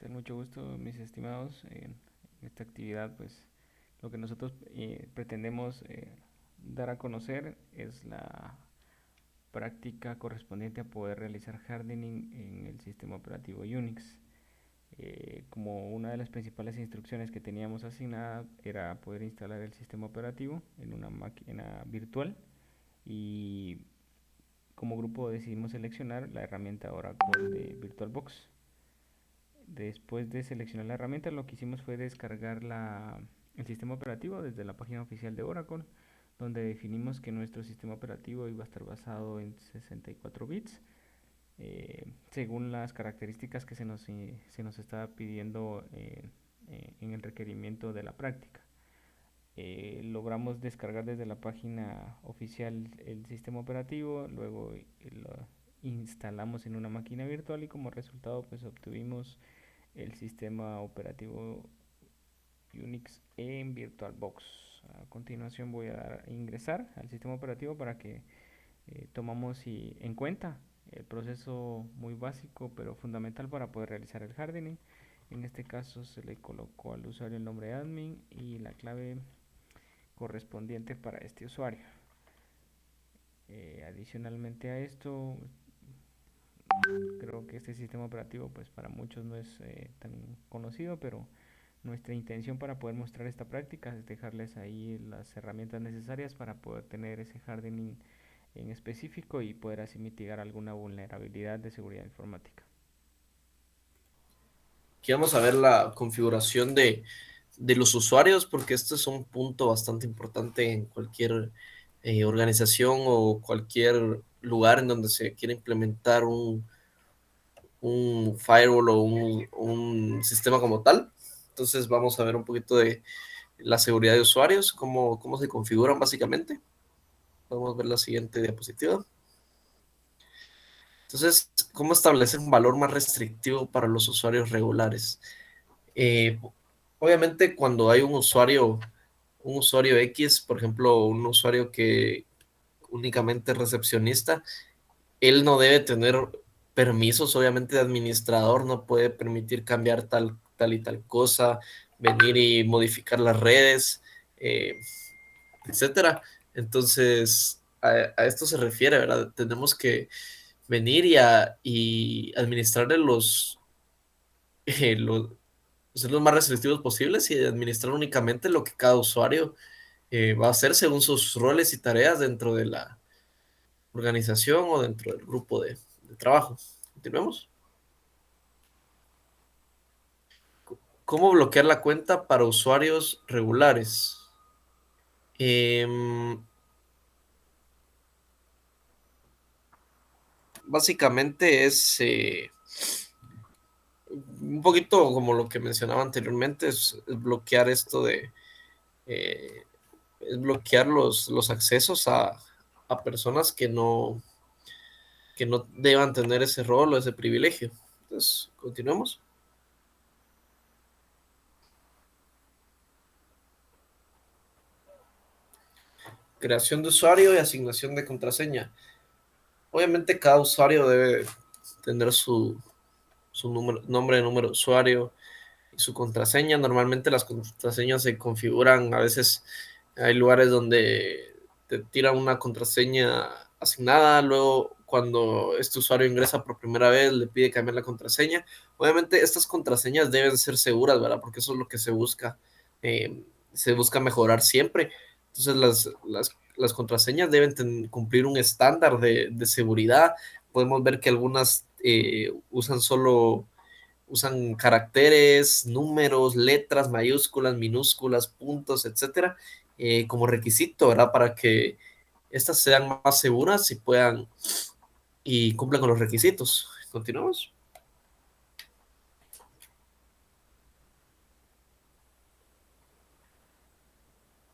tal? Mucho gusto, mis estimados. En esta actividad, pues, lo que nosotros pretendemos dar a conocer es la práctica correspondiente a poder realizar hardening en el sistema operativo Unix. Como una de las principales instrucciones que teníamos asignada era poder instalar el sistema operativo en una máquina virtual y como grupo decidimos seleccionar la herramienta Oracle de VirtualBox. Después de seleccionar la herramienta, lo que hicimos fue descargar el sistema operativo desde la página oficial de Oracle, donde definimos que nuestro sistema operativo iba a estar basado en 64 bits, según las características que se nos estaba pidiendo en el requerimiento de la práctica. Logramos descargar desde la página oficial el sistema operativo, luego lo instalamos en una máquina virtual y como resultado pues obtuvimos el sistema operativo Unix en VirtualBox. A continuación voy a dar a ingresar al sistema operativo para que tomamos en cuenta el proceso muy básico pero fundamental para poder realizar el hardening. En este caso se le colocó al usuario el nombre de admin y la clave correspondiente para este usuario. Adicionalmente a esto, creo que este sistema operativo pues para muchos no es tan conocido, pero nuestra intención para poder mostrar esta práctica es dejarles ahí las herramientas necesarias para poder tener ese hardening en específico y poder así mitigar alguna vulnerabilidad de seguridad informática. Aquí vamos a ver la configuración de los usuarios, porque este es un punto bastante importante en cualquier organización o cualquier lugar en donde se quiera implementar un firewall o un sistema como tal. Entonces vamos a ver un poquito de la seguridad de usuarios, cómo se configuran básicamente. Podemos ver la siguiente diapositiva. Entonces, ¿cómo establecer un valor más restrictivo para los usuarios regulares? Eh, Obviamente, cuando hay un usuario X, por ejemplo, un usuario que únicamente es recepcionista, él no debe tener permisos, obviamente, de administrador, no puede permitir cambiar tal y tal cosa, venir y modificar las redes, eh, etcétera. Entonces, a esto se refiere, ¿verdad? Tenemos que venir y administrarle los ser los más restrictivos posibles y administrar únicamente lo que cada usuario va a hacer según sus roles y tareas dentro de la organización o dentro del grupo de trabajo. Continuemos. ¿Cómo bloquear la cuenta para usuarios regulares? Em, Básicamente es un poquito como lo que mencionaba anteriormente, es bloquear esto eh, es bloquear los accesos a personas que no deban tener ese rol o ese privilegio. Entonces, continuemos. Creación de usuario y asignación de contraseña. Obviamente cada usuario debe tener su nombre, número de usuario y su contraseña. Normalmente las contraseñas se configuran, a veces hay lugares donde te tiran una contraseña asignada, luego cuando este usuario ingresa por primera vez le pide cambiar la contraseña. Obviamente estas contraseñas deben ser seguras, ¿verdad? Porque eso es lo que se busca mejorar siempre. Entonces las contraseñas deben cumplir un estándar de seguridad. Podemos ver que algunas usan caracteres, números, letras, mayúsculas, minúsculas, puntos, etcétera, como requisito, ¿verdad? Para que estas sean más seguras y puedan y cumplan con los requisitos. Continuamos.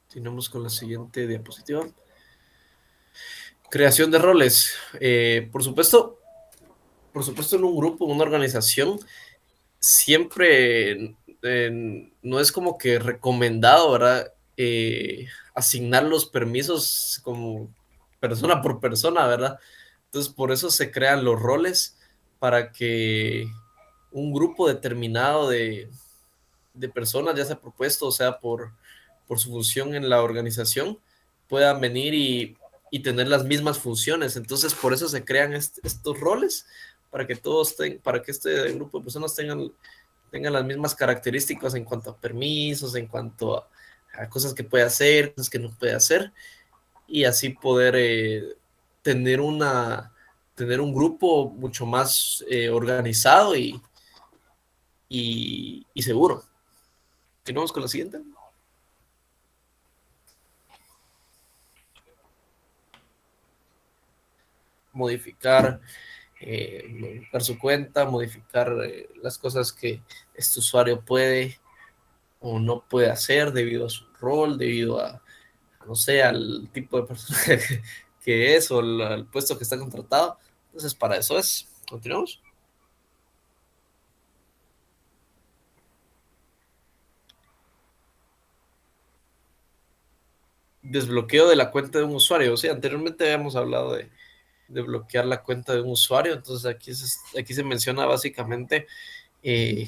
Continuamos con la siguiente diapositiva. Creación de roles. Por supuesto, en un grupo, en una organización, siempre no es como que recomendado, ¿verdad? Asignar los permisos como persona por persona, ¿verdad? Entonces, por eso se crean los roles para que un grupo determinado de personas, ya sea por puesto o sea por su función en la organización, puedan venir y tener las mismas funciones. Entonces, por eso se crean estos roles, para que para que este grupo de personas tengan las mismas características en cuanto a permisos, en cuanto a cosas que puede hacer, cosas que no puede hacer, y así poder tener tener un grupo mucho más organizado y seguro. Continuamos con la siguiente. Modificar, modificar su cuenta, modificar las cosas que este usuario puede o no puede hacer debido a su rol, debido no sé, al tipo de persona que es o al puesto que está contratado. Entonces, para eso es. Continuamos. Desbloqueo de la cuenta de un usuario. O sea, anteriormente habíamos hablado de bloquear la cuenta de un usuario. Entonces, aquí se menciona básicamente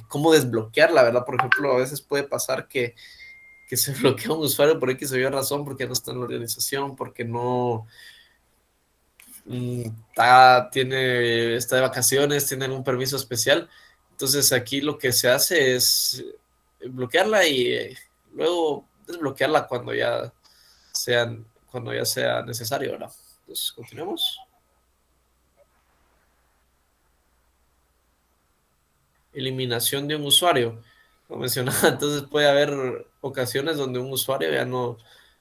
cómo desbloquearla, ¿verdad? Por ejemplo, a veces puede pasar que se bloquea un usuario por X o Y razón, porque no está en la organización, porque no está de vacaciones, tiene algún permiso especial. Entonces aquí lo que se hace es bloquearla y luego desbloquearla cuando ya sea necesario, ¿verdad? Entonces, continuemos. Eliminación de un usuario. Como mencionaba, entonces puede haber ocasiones donde un usuario ya no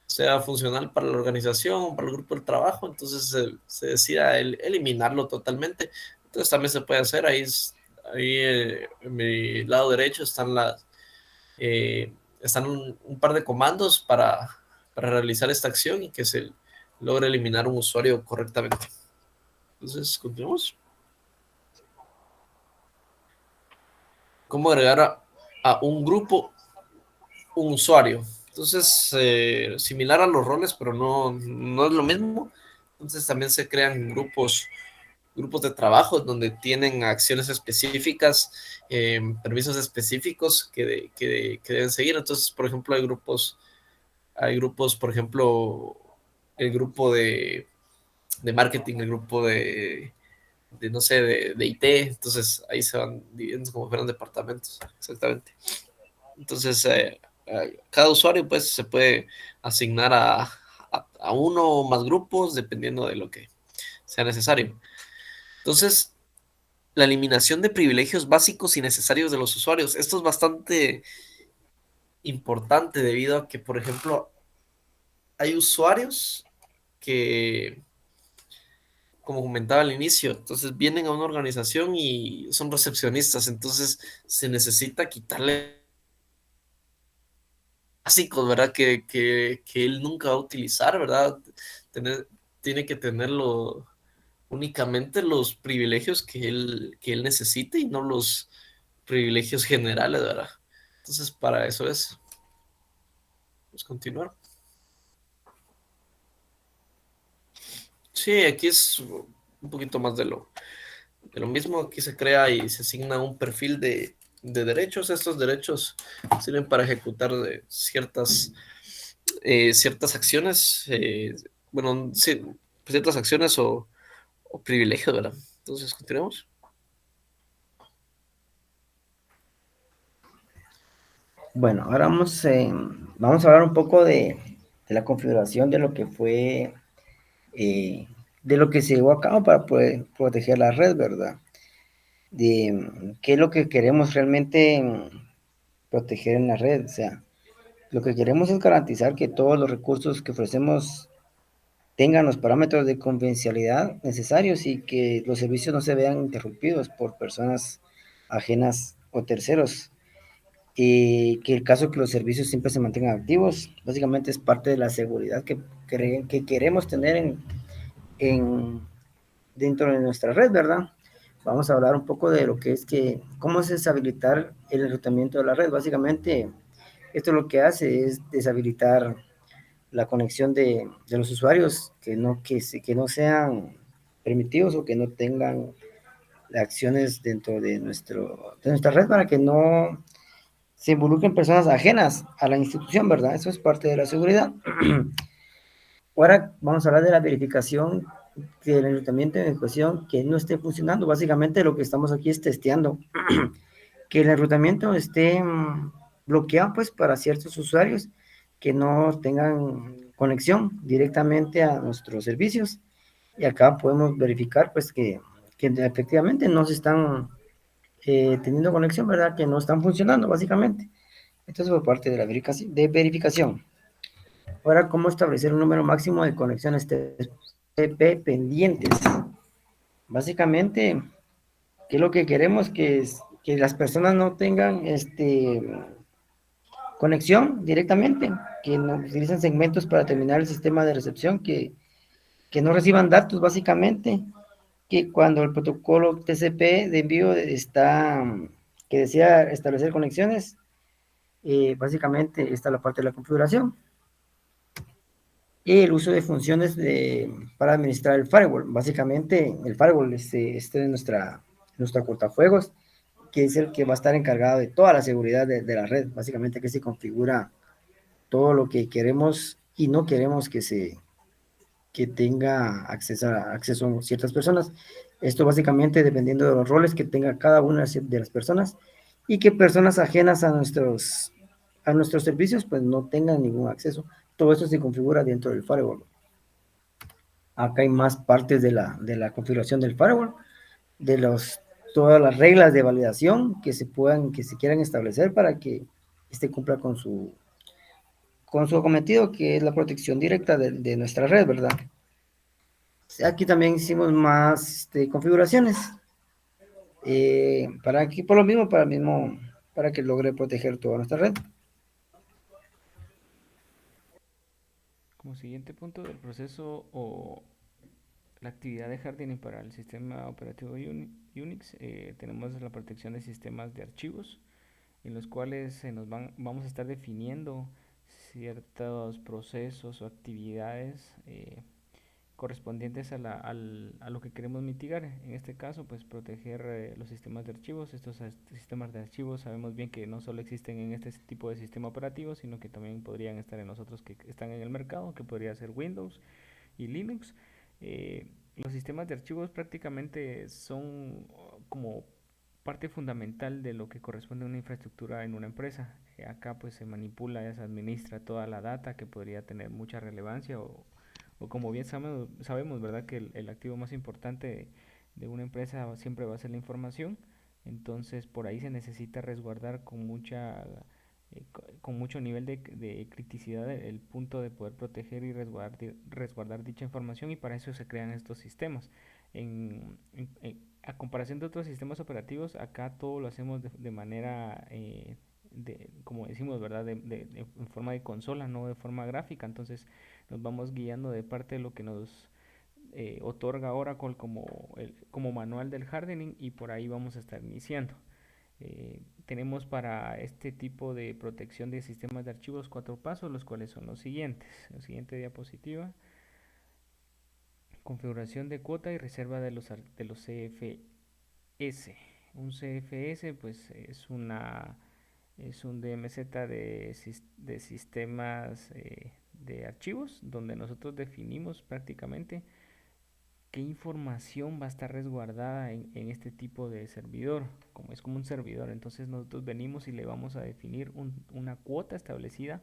sea funcional para la organización, para el grupo de trabajo, entonces se decida eliminarlo totalmente. Entonces también se puede hacer, ahí en mi lado derecho están un par de comandos para realizar esta acción y que se logre eliminar un usuario correctamente. Entonces, continuamos. ¿Cómo agregar a un grupo un usuario? Entonces, similar a los roles, pero no es lo mismo. Entonces también se crean grupos de trabajo donde tienen acciones específicas, permisos específicos que deben seguir. Entonces, por ejemplo, hay grupos, por ejemplo, el grupo de marketing, el grupo no sé, de IT. Entonces ahí se van dividiendo como fueran departamentos, exactamente. Entonces, cada usuario pues se puede asignar a uno o más grupos dependiendo de lo que sea necesario. Entonces, la eliminación de privilegios básicos y necesarios de los usuarios. Esto es bastante importante debido a que, por ejemplo, hay usuarios que, como comentaba al inicio, entonces vienen a una organización y son recepcionistas, entonces se necesita quitarle básicos, ¿verdad? Que él nunca va a utilizar, ¿verdad? Tener, tiene que tenerlo únicamente los privilegios que él necesite y no los privilegios generales, ¿verdad? Entonces, para eso es. Vamos a continuar. Sí, aquí es un poquito más de lo mismo. Aquí se crea y se asigna un perfil de derechos. Estos derechos sirven para ejecutar ciertas acciones, bueno, sí, ciertas acciones o privilegios, ¿verdad? Entonces, continuemos. Bueno, ahora vamos a hablar un poco de la configuración de lo que fue, de lo que se llevó a cabo para poder proteger la red, ¿verdad? De qué es lo que queremos realmente proteger en la red. O sea, lo que queremos es garantizar que todos los recursos que ofrecemos tengan los parámetros de confidencialidad necesarios y que los servicios no se vean interrumpidos por personas ajenas o terceros. Y que el caso que los servicios siempre se mantengan activos, básicamente es parte de la seguridad que queremos tener en, dentro de nuestra red, ¿verdad? Vamos a hablar un poco de lo que es cómo es deshabilitar el enrutamiento de la red. Básicamente, esto lo que hace es deshabilitar la conexión de los usuarios que no sean permitidos o que no tengan acciones dentro de nuestra red para que no se involucren personas ajenas a la institución, ¿verdad? Eso es parte de la seguridad. Ahora vamos a hablar de la verificación del enrutamiento de ejecución que no esté funcionando. Básicamente lo que estamos aquí es testeando que el enrutamiento esté bloqueado pues para ciertos usuarios que no tengan conexión directamente a nuestros servicios. Y acá podemos verificar pues que efectivamente no se están teniendo conexión, ¿verdad? Que no están funcionando básicamente. Esto es por parte de la verificación. Ahora, ¿cómo establecer un número máximo de conexiones TCP pendientes? Básicamente, ¿qué es lo que queremos? Que las personas no tengan conexión directamente, que no utilicen segmentos para terminar el sistema de recepción, que no reciban datos básicamente, que cuando el protocolo TCP de envío que desea establecer conexiones, básicamente esta es la parte de la configuración. Y el uso de funciones para administrar el firewall. Básicamente, el firewall es nuestra cortafuegos, que es el que va a estar encargado de toda la seguridad de la red. Básicamente, que se configura todo lo que queremos y no queremos que tenga acceso a ciertas personas. Esto básicamente dependiendo de los roles que tenga cada una de las personas y que personas ajenas a nuestros servicios pues no tengan ningún acceso. Todo eso se configura dentro del firewall. Acá hay más partes de la configuración del firewall, de todas las reglas de validación que se quieran establecer para que este cumpla con su cometido, que es la protección directa de nuestra red, ¿verdad? Aquí también hicimos más configuraciones para que logre proteger toda nuestra red. Como siguiente punto del proceso o la actividad de hardening para el sistema operativo Unix, tenemos la protección de sistemas de archivos, en los cuales vamos a estar definiendo ciertos procesos o actividades correspondientes a lo que queremos mitigar. En este caso, pues proteger los sistemas de archivos. Estos sistemas de archivos sabemos bien que no solo existen en este tipo de sistema operativo, sino que también podrían estar en los otros que están en el mercado, que podría ser Windows y Linux. Los sistemas de archivos prácticamente son como parte fundamental de lo que corresponde a una infraestructura en una empresa. Acá pues se manipula, se administra toda la data que podría tener mucha relevancia o como bien sabemos, ¿verdad? Que el activo más importante de una empresa siempre va a ser la información. Entonces por ahí se necesita resguardar con mucho nivel de criticidad el punto de poder proteger y resguardar dicha información, y para eso se crean estos sistemas. A comparación de otros sistemas operativos, acá todo lo hacemos de manera, como decimos, ¿verdad? En forma de consola, no de forma gráfica. Entonces nos vamos guiando de parte de lo que nos otorga Oracle como manual del hardening, y por ahí vamos a estar iniciando. Tenemos para este tipo de protección de sistemas de archivos 4 pasos, los cuales son los siguientes. La siguiente diapositiva: configuración de cuota y reserva de los CFS. Un CFS pues es un DMZ de sistemas de archivos, donde nosotros definimos prácticamente qué información va a estar resguardada en este tipo de servidor. Como es como un servidor, entonces nosotros venimos y le vamos a definir una cuota establecida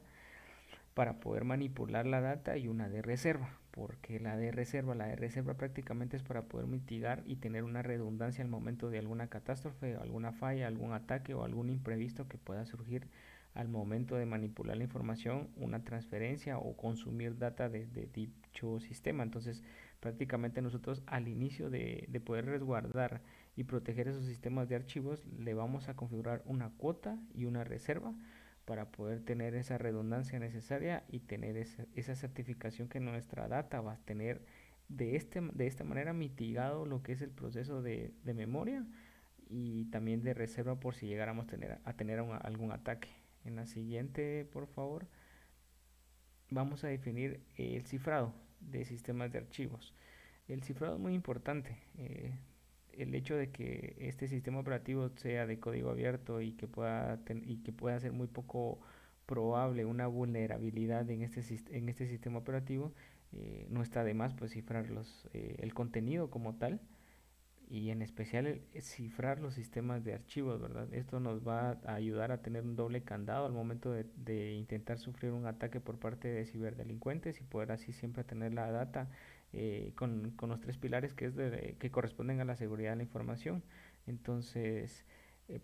para poder manipular la data, y una de reserva, porque la de reserva prácticamente es para poder mitigar y tener una redundancia al momento de alguna catástrofe, alguna falla, algún ataque o algún imprevisto que pueda surgir al momento de manipular la información, una transferencia o consumir data de dicho sistema. Entonces prácticamente nosotros al inicio de poder resguardar y proteger esos sistemas de archivos le vamos a configurar una cuota y una reserva para poder tener esa redundancia necesaria y tener esa certificación que nuestra data va a tener de esta manera mitigado lo que es el proceso de memoria y también de reserva por si llegáramos a tener algún ataque. En la siguiente, por favor, vamos a definir el cifrado de sistemas de archivos. El cifrado es muy importante. el hecho de que este sistema operativo sea de código abierto y que y que pueda ser muy poco probable una vulnerabilidad en en este sistema operativo, no está de más pues cifrar el contenido como tal y en especial cifrar los sistemas de archivos, ¿verdad? Esto nos va a ayudar a tener un doble candado al momento de intentar sufrir un ataque por parte de ciberdelincuentes y poder así siempre tener la data con los tres pilares que corresponden a la seguridad de la información. Entonces,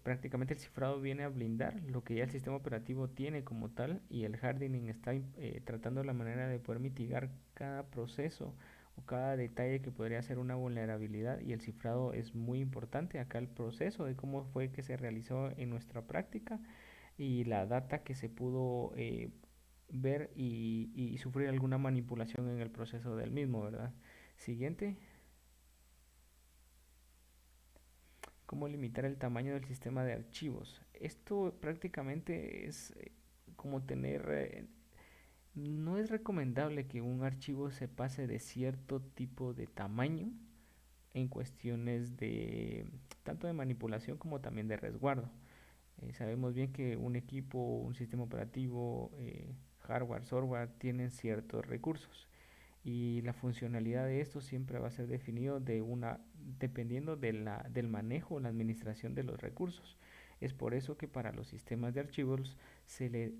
prácticamente el cifrado viene a blindar lo que ya el sistema operativo tiene como tal y el hardening está tratando la manera de poder mitigar cada proceso o cada detalle que podría ser una vulnerabilidad y el cifrado es muy importante acá el proceso de cómo fue que se realizó en nuestra práctica y la data que se pudo ver y sufrir alguna manipulación en el proceso del mismo, ¿verdad? Siguiente, cómo limitar el tamaño del sistema de archivos. Esto prácticamente es como tener no es recomendable que un archivo se pase de cierto tipo de tamaño en cuestiones de tanto de manipulación como también de resguardo. Sabemos bien que un equipo, un sistema operativo, hardware, software tienen ciertos recursos y la funcionalidad de esto siempre va a ser definido dependiendo del manejo o la administración de los recursos. Es por eso que para los sistemas de archivos se le,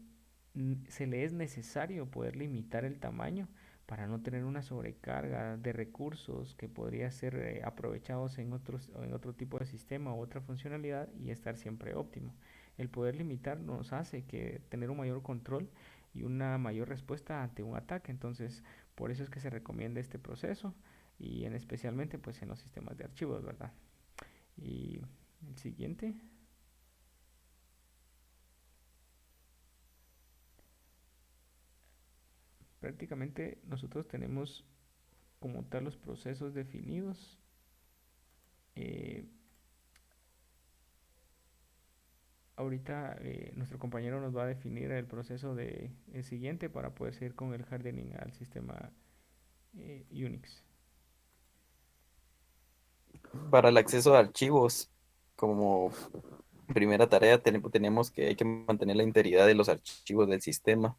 se le es necesario poder limitar el tamaño para no tener una sobrecarga de recursos que podría ser aprovechados en otro tipo de sistema u otra funcionalidad y estar siempre óptimo. El poder limitar nos hace que tener un mayor control y una mayor respuesta ante un ataque. Entonces, por eso es que se recomienda este proceso y en especialmente pues en los sistemas de archivos, ¿verdad? Y el siguiente, prácticamente nosotros tenemos como tal los procesos definidos. Eh, Ahorita nuestro compañero nos va a definir el proceso el siguiente para poder seguir con el hardening al sistema Unix. Para el acceso a archivos, como primera tarea, tenemos que hay que mantener la integridad de los archivos del sistema.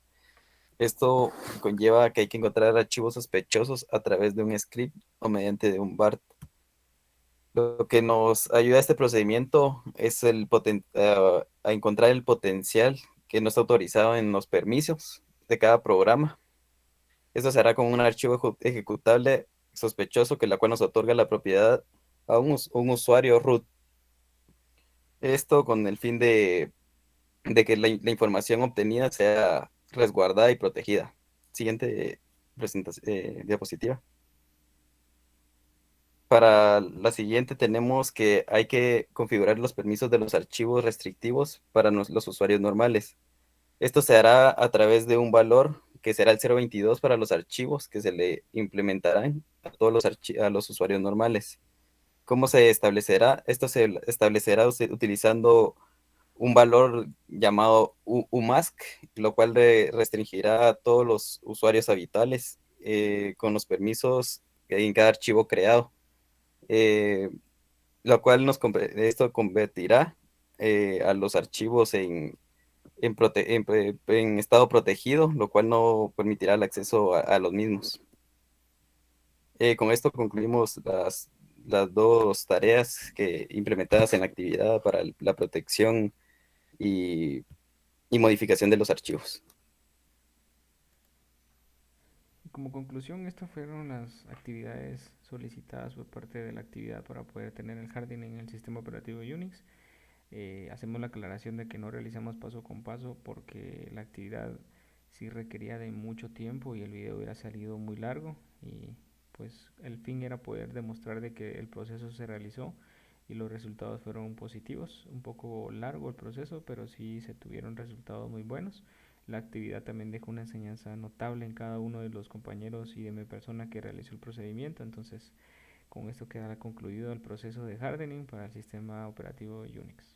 Esto conlleva que hay que encontrar archivos sospechosos a través de un script o mediante de un BART. Lo que nos ayuda a este procedimiento es a encontrar el potencial que no está autorizado en los permisos de cada programa. Esto se hará con un archivo ejecutable sospechoso que la cual nos otorga la propiedad a un usuario root. Esto con el fin de que la información obtenida sea resguardada y protegida. Siguiente diapositiva. Para la siguiente tenemos que hay que configurar los permisos de los archivos restrictivos para los usuarios normales. Esto se hará a través de un valor que será el 0.22 para los archivos que se le implementarán a todos a los usuarios normales. ¿Cómo se establecerá? Esto se establecerá utilizando un valor llamado UMask, lo cual restringirá a todos los usuarios habituales con los permisos en cada archivo creado, eh, lo cual esto convertirá a los archivos en estado protegido, lo cual no permitirá el acceso a los mismos. Con esto concluimos las dos tareas implementadas en la actividad para la protección y, y modificación de los archivos. Como conclusión, estas fueron las actividades solicitadas por parte de la actividad para poder tener el hardening en el sistema operativo Unix. Hacemos la aclaración de que no realizamos paso con paso porque la actividad sí requería de mucho tiempo y el video hubiera salido muy largo y pues el fin era poder demostrar de que el proceso se realizó y los resultados fueron positivos. Un poco largo el proceso, pero sí se tuvieron resultados muy buenos. La actividad también dejó una enseñanza notable en cada uno de los compañeros y de mi persona que realizó el procedimiento. Entonces, con esto quedará concluido el proceso de hardening para el sistema operativo Unix.